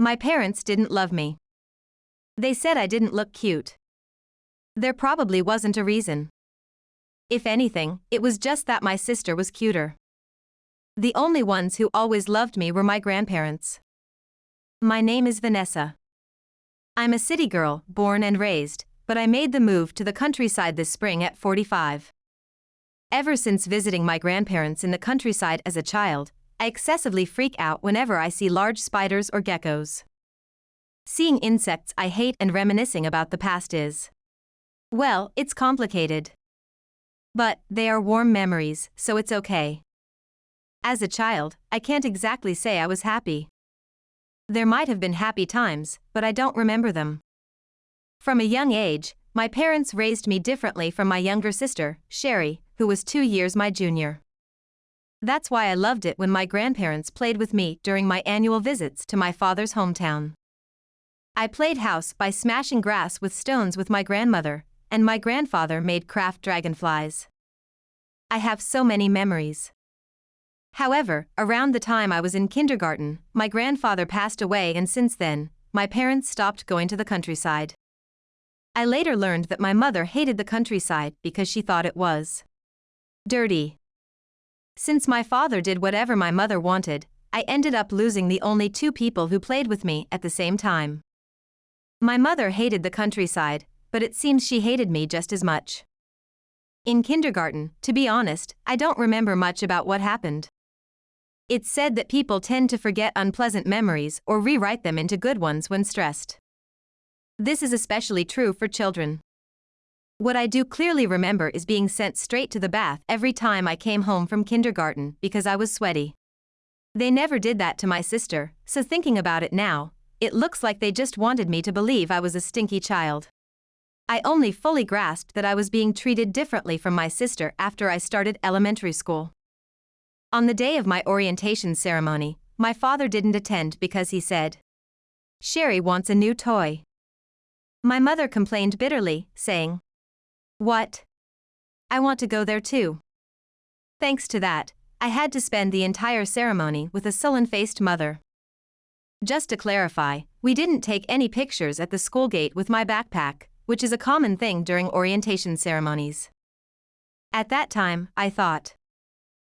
My parents didn't love me. They said I didn't look cute. There probably wasn't a reason. If anything, it was just that my sister was cuter. The only ones who always loved me were my grandparents. My name is Vanessa. I'm a city girl, born and raised, but I made the move to the countryside this spring at 45. Ever since visiting my grandparents in the countryside as a child, I excessively freak out whenever I see large spiders or geckos. Seeing insects I hate and reminiscing about the past is, well, it's complicated. But they are warm memories, so it's okay. As a child, I can't exactly say I was happy. There might have been happy times, but I don't remember them. From a young age, my parents raised me differently from my younger sister, Sherry, who was 2 years my junior. That's why I loved it when my grandparents played with me during my annual visits to my father's hometown. I played house by smashing grass with stones with my grandmother, and my grandfather made craft dragonflies. I have so many memories. However, around the time I was in kindergarten, my grandfather passed away, and since then, my parents stopped going to the countryside. I later learned that my mother hated the countryside because she thought it was dirty. Since my father did whatever my mother wanted, I ended up losing the only 2 people who played with me at the same time. My mother hated the countryside, but it seems she hated me just as much. In kindergarten, to be honest, I don't remember much about what happened. It's said that people tend to forget unpleasant memories or rewrite them into good ones when stressed. This is especially true for children. What I do clearly remember is being sent straight to the bath every time I came home from kindergarten because I was sweaty. They never did that to my sister, so thinking about it now, it looks like they just wanted me to believe I was a stinky child. I only fully grasped that I was being treated differently from my sister after I started elementary school. On the day of my orientation ceremony, my father didn't attend because he said, "Sherry wants a new toy." My mother complained bitterly, saying, "What? I want to go there too." Thanks to that, I had to spend the entire ceremony with a sullen-faced mother. Just to clarify, we didn't take any pictures at the school gate with my backpack, which is a common thing during orientation ceremonies. At that time, I thought,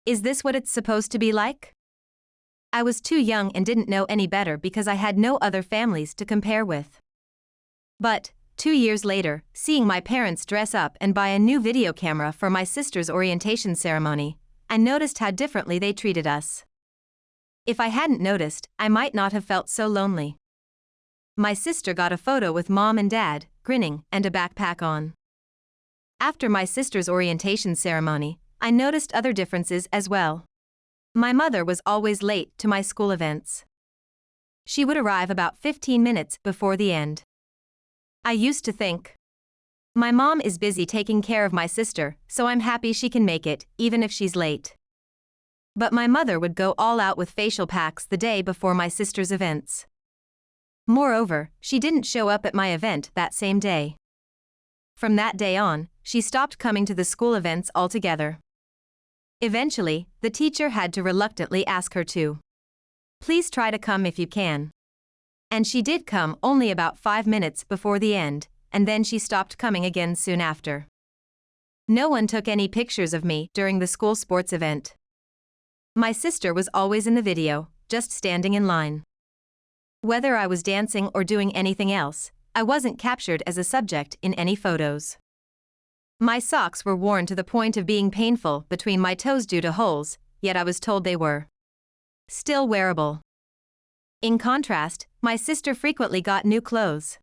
is this what it's supposed to be like? I was too young and didn't know any better because I had no other families to compare with. But 2 years later, seeing my parents dress up and buy a new video camera for my sister's orientation ceremony, I noticed how differently they treated us. If I hadn't noticed, I might not have felt so lonely. My sister got a photo with Mom and Dad, grinning, and a backpack on. After my sister's orientation ceremony, I noticed other differences as well. My mother was always late to my school events. She would arrive about 15 minutes before the end. I used to think, my mom is busy taking care of my sister, so I'm happy she can make it, even if she's late. But my mother would go all out with facial packs the day before my sister's events. Moreover, she didn't show up at my event that same day. From that day on, she stopped coming to the school events altogether. Eventually, the teacher had to reluctantly ask her to, "Please try to come if you can." And she did come only about 5 minutes before the end, and then she stopped coming again soon after. No one took any pictures of me during the school sports event. My sister was always in the video, just standing in line. Whether I was dancing or doing anything else, I wasn't captured as a subject in any photos. My socks were worn to the point of being painful between my toes due to holes, yet I was told they were still wearable. In contrast, my sister frequently got new clothes.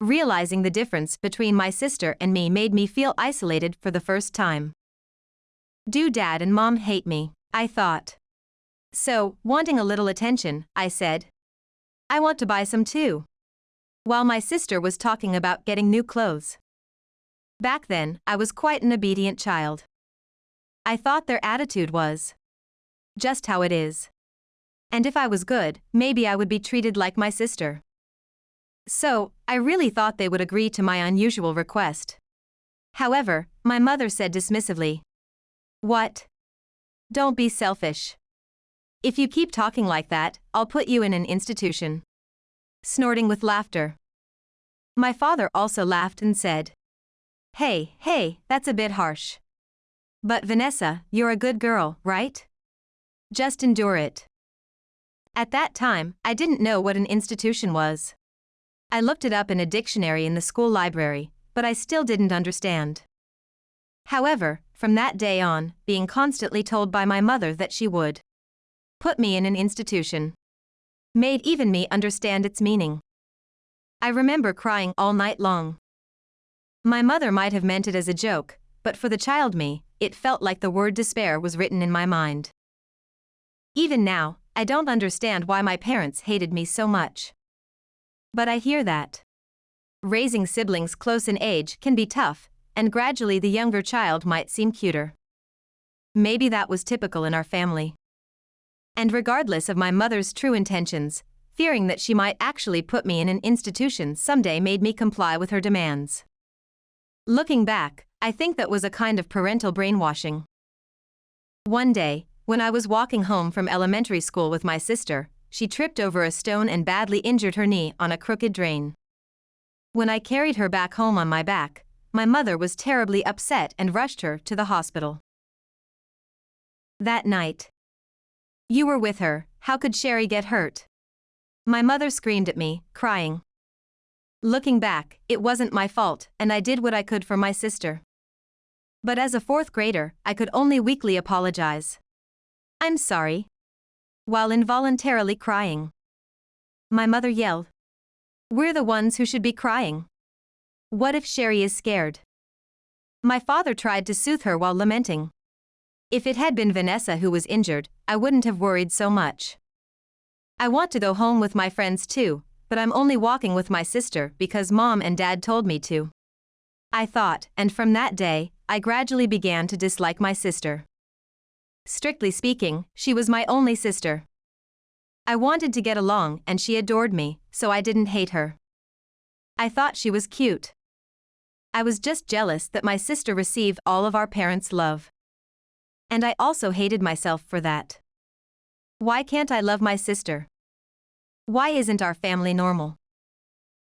Realizing the difference between my sister and me made me feel isolated for the first time. Do Dad and Mom hate me? I thought. So, wanting a little attention, I said, "I want to buy some too." While my sister was talking about getting new clothes. Back then, I was quite an obedient child. I thought their attitude was just how it is. And if I was good, maybe I would be treated like my sister. So, I really thought they would agree to my unusual request. However, my mother said dismissively, "What? Don't be selfish. If you keep talking like that, I'll put you in an institution." snorting with laughter. My father also laughed and said, Hey, that's a bit harsh. But Vanessa, you're a good girl, right? Just endure it." At that time, I didn't know what an institution was. I looked it up in a dictionary in the school library, but I still didn't understand. However, from that day on, being constantly told by my mother that she would put me in an institution made even me understand its meaning. I remember crying all night long. My mother might have meant it as a joke, but for the child me, it felt like the word despair was written in my mind. Even now, I don't understand why my parents hated me so much. But I hear that raising siblings close in age can be tough, and gradually the younger child might seem cuter. Maybe that was typical in our family. And regardless of my mother's true intentions, fearing that she might actually put me in an institution someday made me comply with her demands. Looking back, I think that was a kind of parental brainwashing. One day, when I was walking home from elementary school with my sister, she tripped over a stone and badly injured her knee on a crooked drain. When I carried her back home on my back, my mother was terribly upset and rushed her to the hospital. That night, "You were with her, how could Sherry get hurt?" My mother screamed at me, crying. Looking back, it wasn't my fault, and I did what I could for my sister. But as a fourth grader, I could only weakly apologize. "I'm sorry," while involuntarily crying. My mother yelled, "We're the ones who should be crying. What if Sherry is scared?" My father tried to soothe her while lamenting. If it had been Vanessa who was injured, I wouldn't have worried so much. "I want to go home with my friends too, but I'm only walking with my sister because Mom and Dad told me to," I thought, and from that day, I gradually began to dislike my sister. Strictly speaking, she was my only sister. I wanted to get along and she adored me, so I didn't hate her. I thought she was cute. I was just jealous that my sister received all of our parents' love. And I also hated myself for that. Why can't I love my sister? Why isn't our family normal?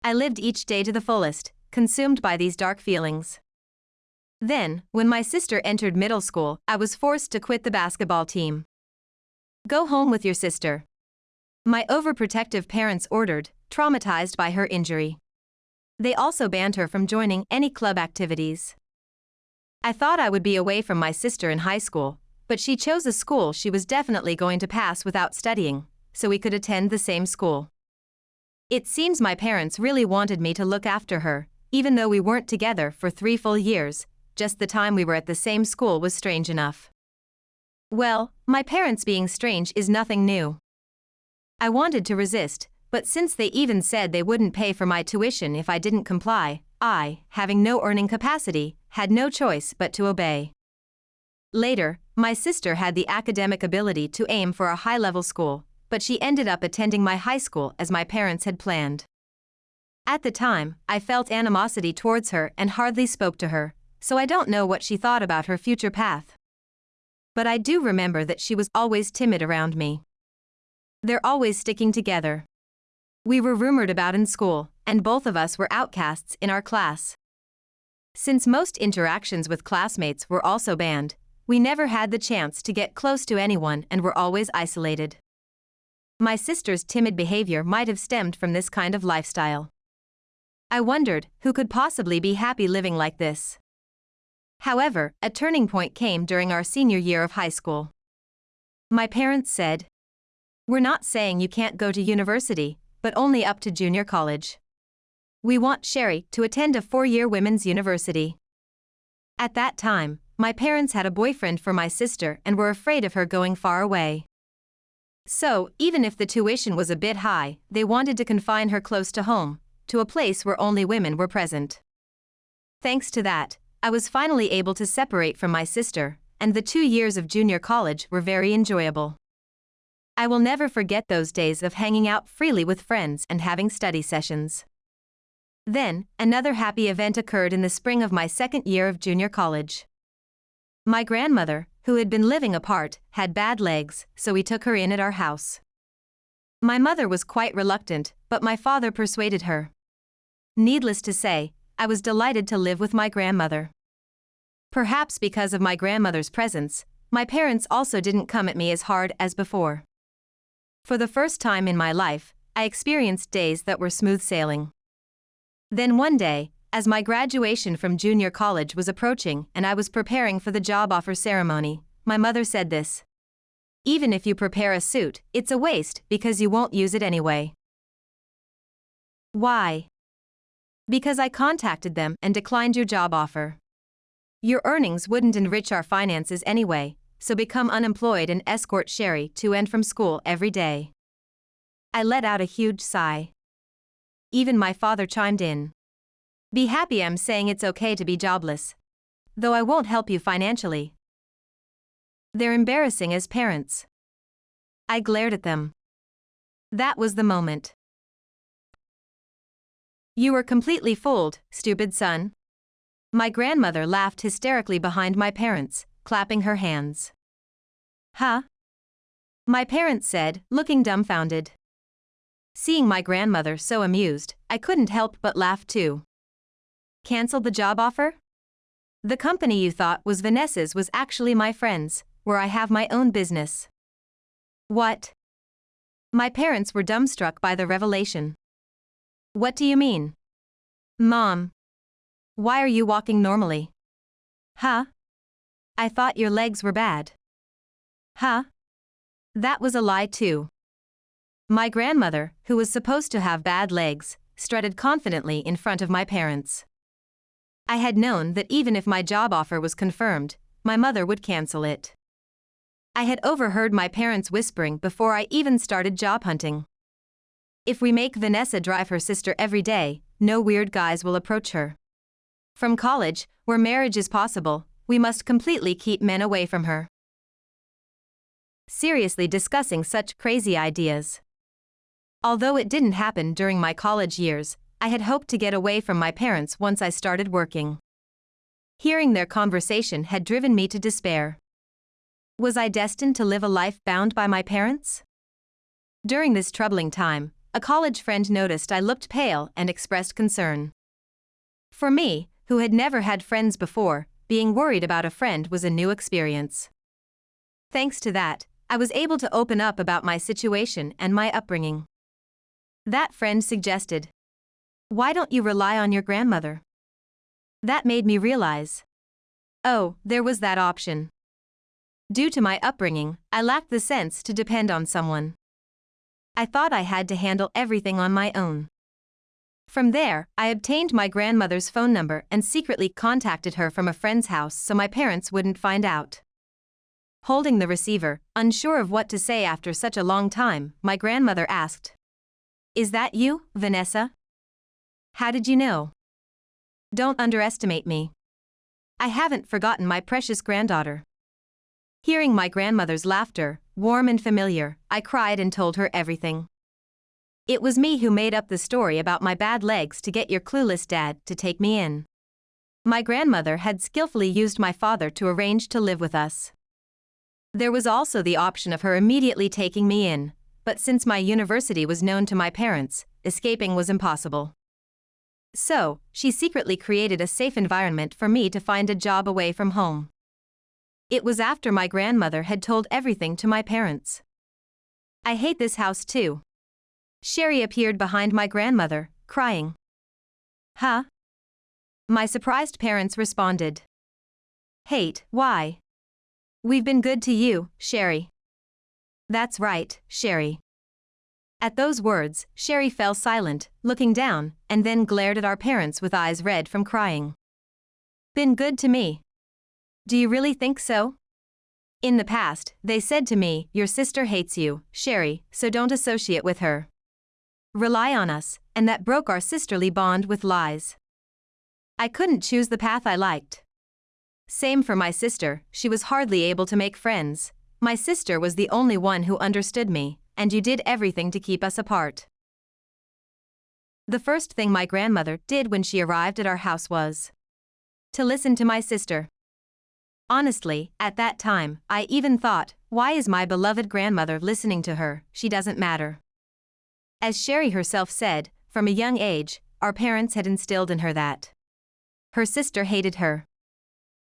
I lived each day to the fullest, consumed by these dark feelings. Then, when my sister entered middle school, I was forced to quit the basketball team. "Go home with your sister," my overprotective parents ordered, traumatized by her injury. They also banned her from joining any club activities. I thought I would be away from my sister in high school, but she chose a school she was definitely going to pass without studying, so we could attend the same school. It seems my parents really wanted me to look after her, even though we weren't together for 3 full years, just the time we were at the same school was strange enough. Well, my parents being strange is nothing new. I wanted to resist, but since they even said they wouldn't pay for my tuition if I didn't comply, I, having no earning capacity, had no choice but to obey. Later, my sister had the academic ability to aim for a high-level school, but she ended up attending my high school as my parents had planned. At the time, I felt animosity towards her and hardly spoke to her, so I don't know what she thought about her future path. But I do remember that she was always timid around me. They're always sticking together. We were rumored about in school, and both of us were outcasts in our class. Since most interactions with classmates were also banned, we never had the chance to get close to anyone and were always isolated. My sister's timid behavior might have stemmed from this kind of lifestyle. I wondered who could possibly be happy living like this. However, a turning point came during our senior year of high school. My parents said, "We're not saying you can't go to university, but only up to junior college. We want Sherry to attend a 4-year women's university." At that time, my parents had a boyfriend for my sister and were afraid of her going far away. So, even if the tuition was a bit high, they wanted to confine her close to home, to a place where only women were present. Thanks to that, I was finally able to separate from my sister, and the 2 years of junior college were very enjoyable. I will never forget those days of hanging out freely with friends and having study sessions. Then, another happy event occurred in the spring of my 2nd year of junior college. My grandmother, who had been living apart, had bad legs, so we took her in at our house. My mother was quite reluctant, but my father persuaded her. Needless to say, I was delighted to live with my grandmother. Perhaps because of my grandmother's presence, my parents also didn't come at me as hard as before. For the first time in my life, I experienced days that were smooth sailing. Then one day, as my graduation from junior college was approaching and I was preparing for the job offer ceremony, my mother said this: "Even if you prepare a suit, it's a waste because you won't use it anyway." Why? Because I contacted them and declined your job offer. Your earnings wouldn't enrich our finances anyway, so become unemployed and escort Sherry to and from school every day. I let out a huge sigh. Even my father chimed in. Be happy I'm saying it's okay to be jobless. Though I won't help you financially. They're embarrassing as parents. I glared at them. That was the moment. You were completely fooled, stupid son. My grandmother laughed hysterically behind my parents, clapping her hands. Huh? My parents said, looking dumbfounded. Seeing my grandmother so amused, I couldn't help but laugh too. Cancelled the job offer? The company you thought was Vanessa's was actually my friend's, where I have my own business. What? My parents were dumbstruck by the revelation. What do you mean? Mom. Why are you walking normally? Huh? I thought your legs were bad. Huh? That was a lie too. My grandmother, who was supposed to have bad legs, strutted confidently in front of my parents. I had known that even if my job offer was confirmed, my mother would cancel it. I had overheard my parents whispering before I even started job hunting. If we make Vanessa drive her sister every day, no weird guys will approach her. From college, where marriage is possible, we must completely keep men away from her. Seriously discussing such crazy ideas. Although it didn't happen during my college years, I had hoped to get away from my parents once I started working. Hearing their conversation had driven me to despair. Was I destined to live a life bound by my parents? During this troubling time, a college friend noticed I looked pale and expressed concern. For me, who had never had friends before, being worried about a friend was a new experience. Thanks to that, I was able to open up about my situation and my upbringing. That friend suggested, "Why don't you rely on your grandmother?" That made me realize. Oh, there was that option. Due to my upbringing, I lacked the sense to depend on someone. I thought I had to handle everything on my own. From there, I obtained my grandmother's phone number and secretly contacted her from a friend's house so my parents wouldn't find out. Holding the receiver, unsure of what to say after such a long time, my grandmother asked, "Is that you, Vanessa? How did you know? Don't underestimate me. I haven't forgotten my precious granddaughter." Hearing my grandmother's laughter, warm and familiar, I cried and told her everything. It was me who made up the story about my bad legs to get your clueless dad to take me in. My grandmother had skillfully used my father to arrange to live with us. There was also the option of her immediately taking me in, but since my university was known to my parents, escaping was impossible. So, she secretly created a safe environment for me to find a job away from home. It was after my grandmother had told everything to my parents. I hate this house too. Sherry appeared behind my grandmother, crying. Huh? My surprised parents responded. Hate, why? We've been good to you, Sherry. That's right, Sherry. At those words, Sherry fell silent, looking down, and then glared at our parents with eyes red from crying. Been good to me. Do you really think so? In the past, they said to me, your sister hates you, Sherry, so don't associate with her. Rely on us, and that broke our sisterly bond with lies. I couldn't choose the path I liked. Same for my sister, she was hardly able to make friends. My sister was the only one who understood me, and you did everything to keep us apart. The first thing my grandmother did when she arrived at our house was to listen to my sister. Honestly, at that time, I even thought, why is my beloved grandmother listening to her? She doesn't matter. As Sherry herself said, from a young age, our parents had instilled in her that her sister hated her.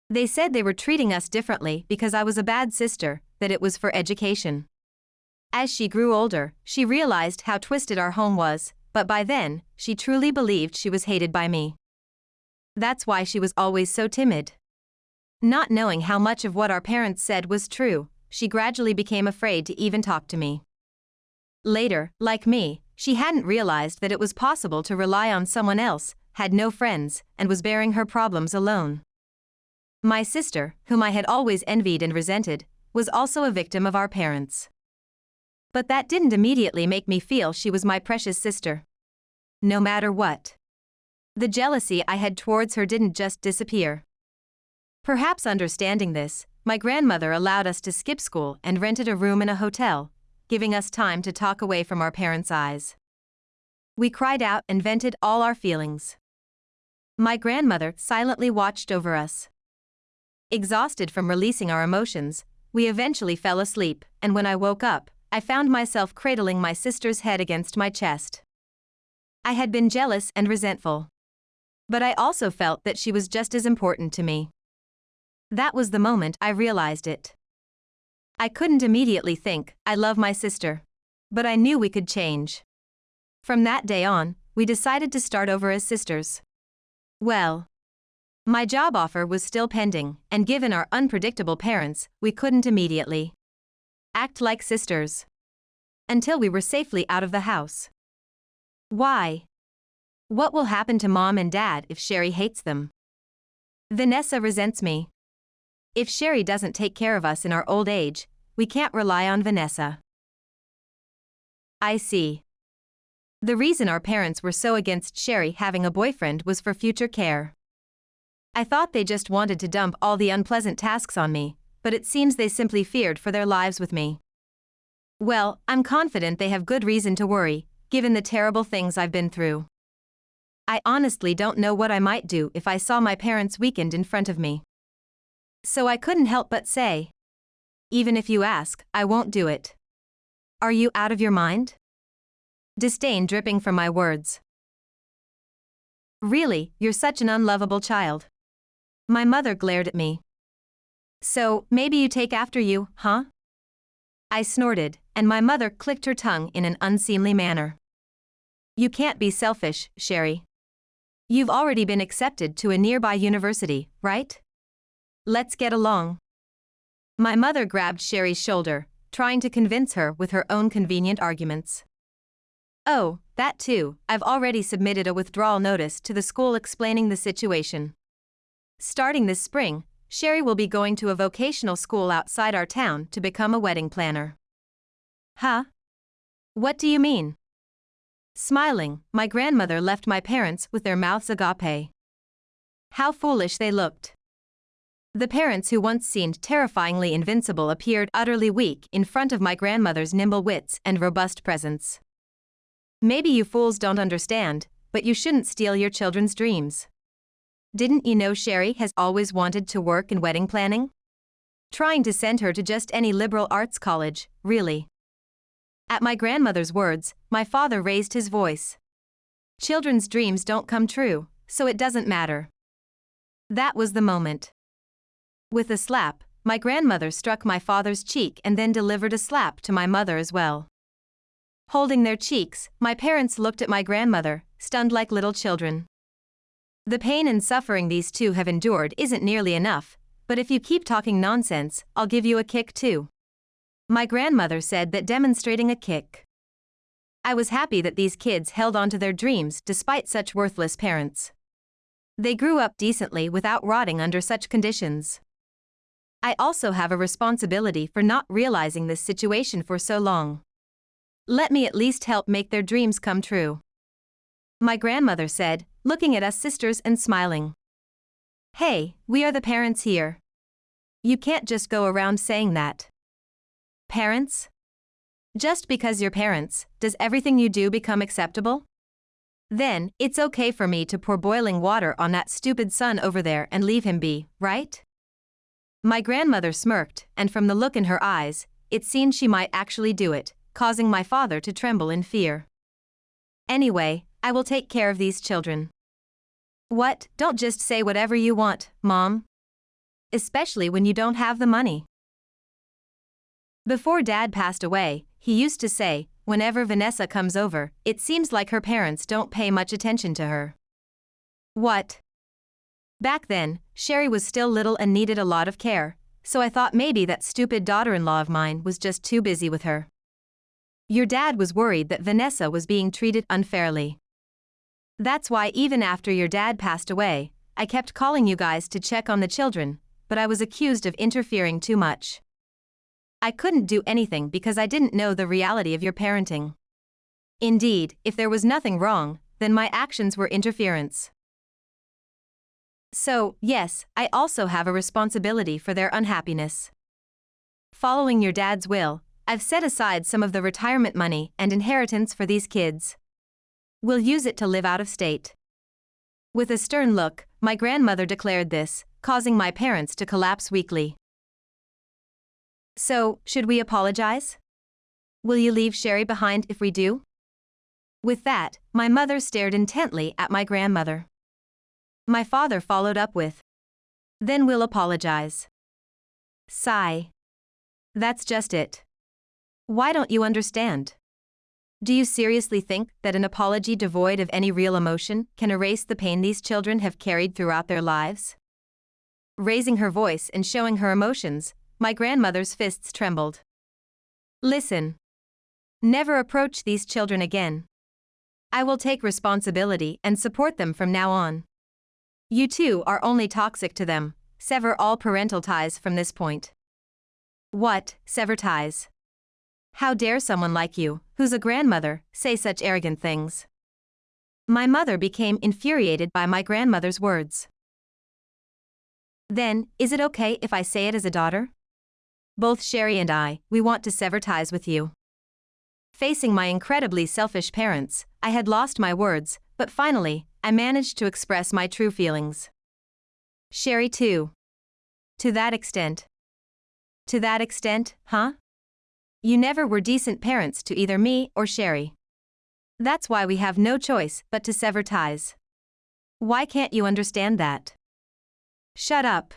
They said they were treating us differently because I was a bad sister, that it was for education. As she grew older, she realized how twisted our home was, but by then, she truly believed she was hated by me. That's why she was always so timid. Not knowing how much of what our parents said was true, she gradually became afraid to even talk to me. Later, like me, she hadn't realized that it was possible to rely on someone else, had no friends, and was bearing her problems alone. My sister, whom I had always envied and resented, was also a victim of our parents. But that didn't immediately make me feel she was my precious sister. No matter what. The jealousy I had towards her didn't just disappear. Perhaps understanding this, my grandmother allowed us to skip school and rented a room in a hotel, giving us time to talk away from our parents' eyes. We cried out and vented all our feelings. My grandmother silently watched over us. Exhausted from releasing our emotions, we eventually fell asleep, and when I woke up, I found myself cradling my sister's head against my chest. I had been jealous and resentful. But I also felt that she was just as important to me. That was the moment I realized it. I couldn't immediately think, I love my sister. But I knew we could change. From that day on, we decided to start over as sisters. Well, my job offer was still pending, and given our unpredictable parents, we couldn't immediately act like sisters until we were safely out of the house. Why? What will happen to Mom and Dad if Sherry hates them? Vanessa resents me. If Sherry doesn't take care of us in our old age, we can't rely on Vanessa. I see. The reason our parents were so against Sherry having a boyfriend was for future care. I thought they just wanted to dump all the unpleasant tasks on me, but it seems they simply feared for their lives with me. Well, I'm confident they have good reason to worry, given the terrible things I've been through. I honestly don't know what I might do if I saw my parents weakened in front of me. So I couldn't help but say, even if you ask, I won't do it. Are you out of your mind? Disdain dripping from my words. Really, you're such an unlovable child. My mother glared at me. So, maybe you take after you, huh? I snorted, and my mother clicked her tongue in an unseemly manner. You can't be selfish, Sherry. You've already been accepted to a nearby university, right? Let's get along. My mother grabbed Sherry's shoulder, trying to convince her with her own convenient arguments. Oh, that too, I've already submitted a withdrawal notice to the school explaining the situation. Starting this spring, Sherry will be going to a vocational school outside our town to become a wedding planner. Huh? What do you mean? Smiling, my grandmother left my parents with their mouths agape. How foolish they looked. The parents who once seemed terrifyingly invincible appeared utterly weak in front of my grandmother's nimble wits and robust presence. Maybe you fools don't understand, but you shouldn't steal your children's dreams. Didn't you know Sherry has always wanted to work in wedding planning? Trying to send her to just any liberal arts college, really. At my grandmother's words, my father raised his voice. Children's dreams don't come true, so it doesn't matter. That was the moment. With a slap, my grandmother struck my father's cheek and then delivered a slap to my mother as well. Holding their cheeks, my parents looked at my grandmother, stunned like little children. The pain and suffering these two have endured isn't nearly enough, but if you keep talking nonsense, I'll give you a kick too. My grandmother said that, demonstrating a kick. I was happy that these kids held on to their dreams despite such worthless parents. They grew up decently without rotting under such conditions. I also have a responsibility for not realizing this situation for so long. Let me at least help make their dreams come true. My grandmother said, looking at us sisters and smiling. Hey, we are the parents here. You can't just go around saying that. Parents? Just because you're parents, does everything you do become acceptable? Then, it's okay for me to pour boiling water on that stupid son over there and leave him be, right? My grandmother smirked, and from the look in her eyes, it seemed she might actually do it, causing my father to tremble in fear. Anyway, I will take care of these children. What? Don't just say whatever you want, Mom. Especially when you don't have the money. Before Dad passed away, he used to say, whenever Vanessa comes over, it seems like her parents don't pay much attention to her. What? Back then, Sherry was still little and needed a lot of care, so I thought maybe that stupid daughter-in-law of mine was just too busy with her. Your dad was worried that Vanessa was being treated unfairly. That's why even after your dad passed away, I kept calling you guys to check on the children, but I was accused of interfering too much. I couldn't do anything because I didn't know the reality of your parenting. Indeed, if there was nothing wrong, then my actions were interference. So, yes, I also have a responsibility for their unhappiness. Following your dad's will, I've set aside some of the retirement money and inheritance for these kids. We'll use it to live out of state. With a stern look, my grandmother declared this, causing my parents to collapse weakly. So, should we apologize? Will you leave Sherry behind if we do? With that, my mother stared intently at my grandmother. My father followed up with, then we'll apologize. Sigh. That's just it. Why don't you understand? Do you seriously think that an apology devoid of any real emotion can erase the pain these children have carried throughout their lives? Raising her voice and showing her emotions, my grandmother's fists trembled. Listen. Never approach these children again. I will take responsibility and support them from now on. You two are only toxic to them. Sever all parental ties from this point. What, sever ties? How dare someone like you, who's a grandmother, say such arrogant things? My mother became infuriated by my grandmother's words. Then, is it okay if I say it as a daughter? Both Sherry and I, we want to sever ties with you. Facing my incredibly selfish parents, I had lost my words, but finally, I managed to express my true feelings. Sherry too. To that extent. To that extent, huh? You never were decent parents to either me or Sherry. That's why we have no choice but to sever ties. Why can't you understand that? Shut up.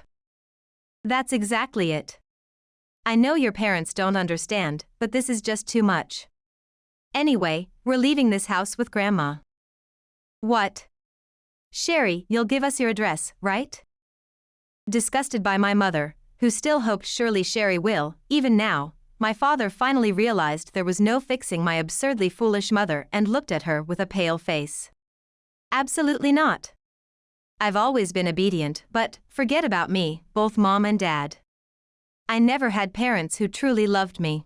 That's exactly it. I know your parents don't understand, but this is just too much. Anyway, we're leaving this house with Grandma. What? Sherry, you'll give us your address, right? Disgusted by my mother, who still hoped surely Sherry will, even now, my father finally realized there was no fixing my absurdly foolish mother and looked at her with a pale face. Absolutely not. I've always been obedient, but forget about me, both Mom and Dad. I never had parents who truly loved me.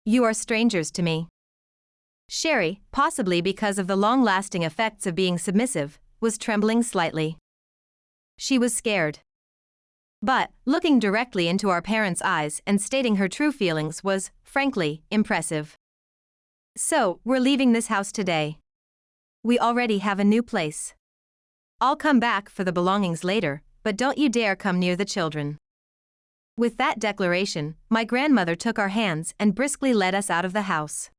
You are strangers to me. Sherry, possibly because of the long-lasting effects of being submissive, was trembling slightly. She was scared. But, looking directly into our parents' eyes and stating her true feelings was, frankly, impressive. So, we're leaving this house today. We already have a new place. I'll come back for the belongings later, but don't you dare come near the children. With that declaration, my grandmother took our hands and briskly led us out of the house.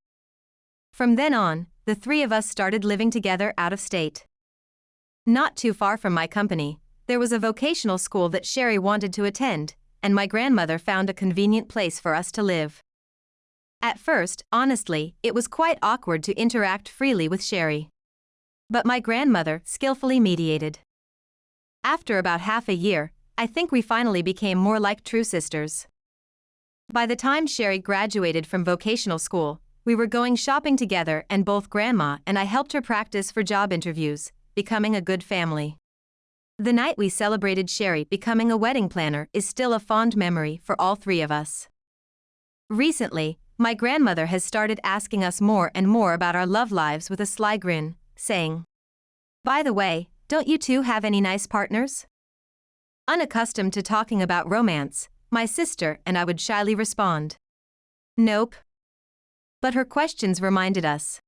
From then on, the three of us started living together out of state. Not too far from my company, there was a vocational school that Sherry wanted to attend, and my grandmother found a convenient place for us to live. At first, honestly, it was quite awkward to interact freely with Sherry. But my grandmother skillfully mediated. After about half a year, I think we finally became more like true sisters. By the time Sherry graduated from vocational school, we were going shopping together and both Grandma and I helped her practice for job interviews, becoming a good family. The night we celebrated Sherry becoming a wedding planner is still a fond memory for all three of us. Recently, my grandmother has started asking us more and more about our love lives with a sly grin, saying, "By the way, don't you two have any nice partners?" Unaccustomed to talking about romance, my sister and I would shyly respond, "Nope." But her questions reminded us,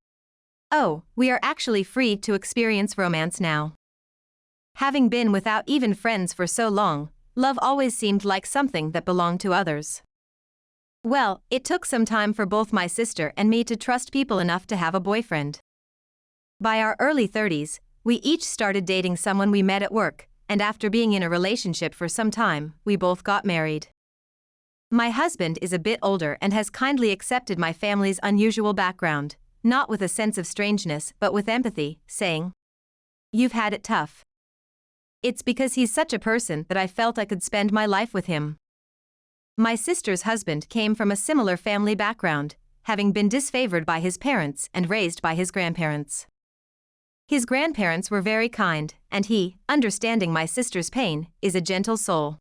"Oh, we are actually free to experience romance now." Having been without even friends for so long, love always seemed like something that belonged to others. Well, it took some time for both my sister and me to trust people enough to have a boyfriend. By our early 30s, we each started dating someone we met at work, and after being in a relationship for some time, we both got married. My husband is a bit older and has kindly accepted my family's unusual background, not with a sense of strangeness but with empathy, saying, "You've had it tough." It's because he's such a person that I felt I could spend my life with him. My sister's husband came from a similar family background, having been disfavored by his parents and raised by his grandparents. His grandparents were very kind, and he, understanding my sister's pain, is a gentle soul.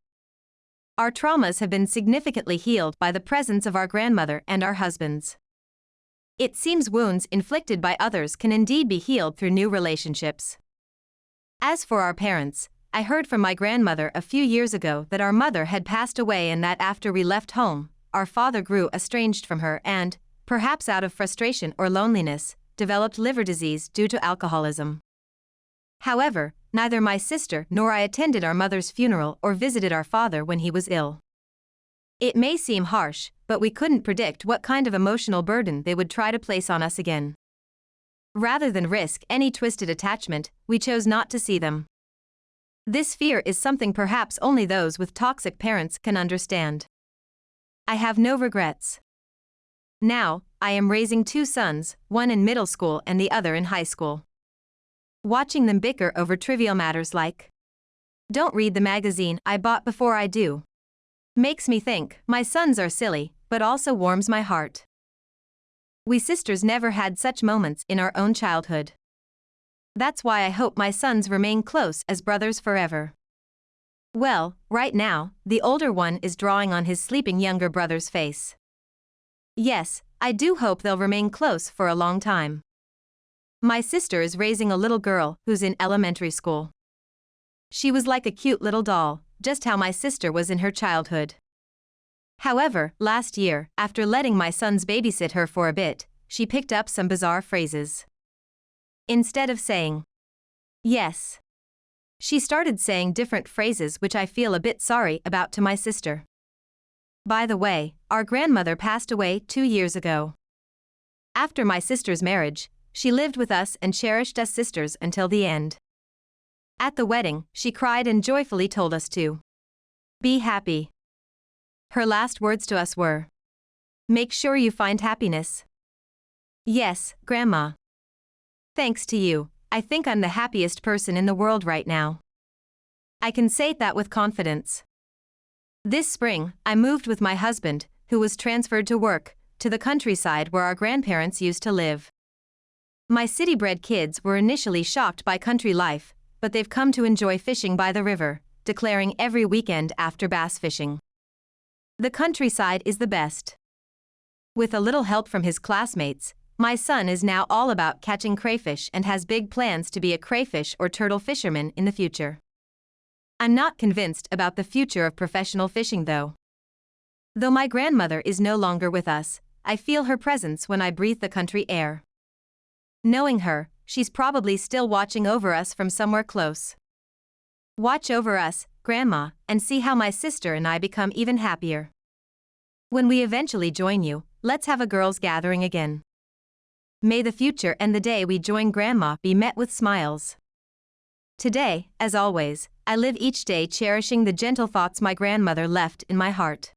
Our traumas have been significantly healed by the presence of our grandmother and our husbands. It seems wounds inflicted by others can indeed be healed through new relationships. As for our parents, I heard from my grandmother a few years ago that our mother had passed away and that after we left home, our father grew estranged from her and, perhaps out of frustration or loneliness, developed liver disease due to alcoholism. However, neither my sister nor I attended our mother's funeral or visited our father when he was ill. It may seem harsh, but we couldn't predict what kind of emotional burden they would try to place on us again. Rather than risk any twisted attachment, we chose not to see them. This fear is something perhaps only those with toxic parents can understand. I have no regrets. Now, I am raising two sons, one in middle school and the other in high school. Watching them bicker over trivial matters like, "Don't read the magazine I bought before I do," makes me think my sons are silly, but also warms my heart. We sisters never had such moments in our own childhood. That's why I hope my sons remain close as brothers forever. Well, right now, the older one is drawing on his sleeping younger brother's face. Yes, I do hope they'll remain close for a long time. My sister is raising a little girl who's in elementary school. She was like a cute little doll, just how my sister was in her childhood. However, last year, after letting my sons babysit her for a bit, she picked up some bizarre phrases. Instead of saying, "Yes," she started saying different phrases which I feel a bit sorry about to my sister. By the way, our grandmother passed away 2 years ago. After my sister's marriage, she lived with us and cherished us sisters until the end. At the wedding, she cried and joyfully told us to be happy. Her last words to us were, "Make sure you find happiness." Yes, Grandma. Thanks to you, I think I'm the happiest person in the world right now. I can say that with confidence. This spring, I moved with my husband, who was transferred to work, to the countryside where our grandparents used to live. My city-bred kids were initially shocked by country life, but they've come to enjoy fishing by the river, declaring every weekend after bass fishing. The countryside is the best. With a little help from his classmates, my son is now all about catching crayfish and has big plans to be a crayfish or turtle fisherman in the future. I'm not convinced about the future of professional fishing though. Though my grandmother is no longer with us, I feel her presence when I breathe the country air. Knowing her, she's probably still watching over us from somewhere close. Watch over us, Grandma, and see how my sister and I become even happier. When we eventually join you, let's have a girls' gathering again. May the future and the day we join Grandma be met with smiles. Today, as always, I live each day cherishing the gentle thoughts my grandmother left in my heart.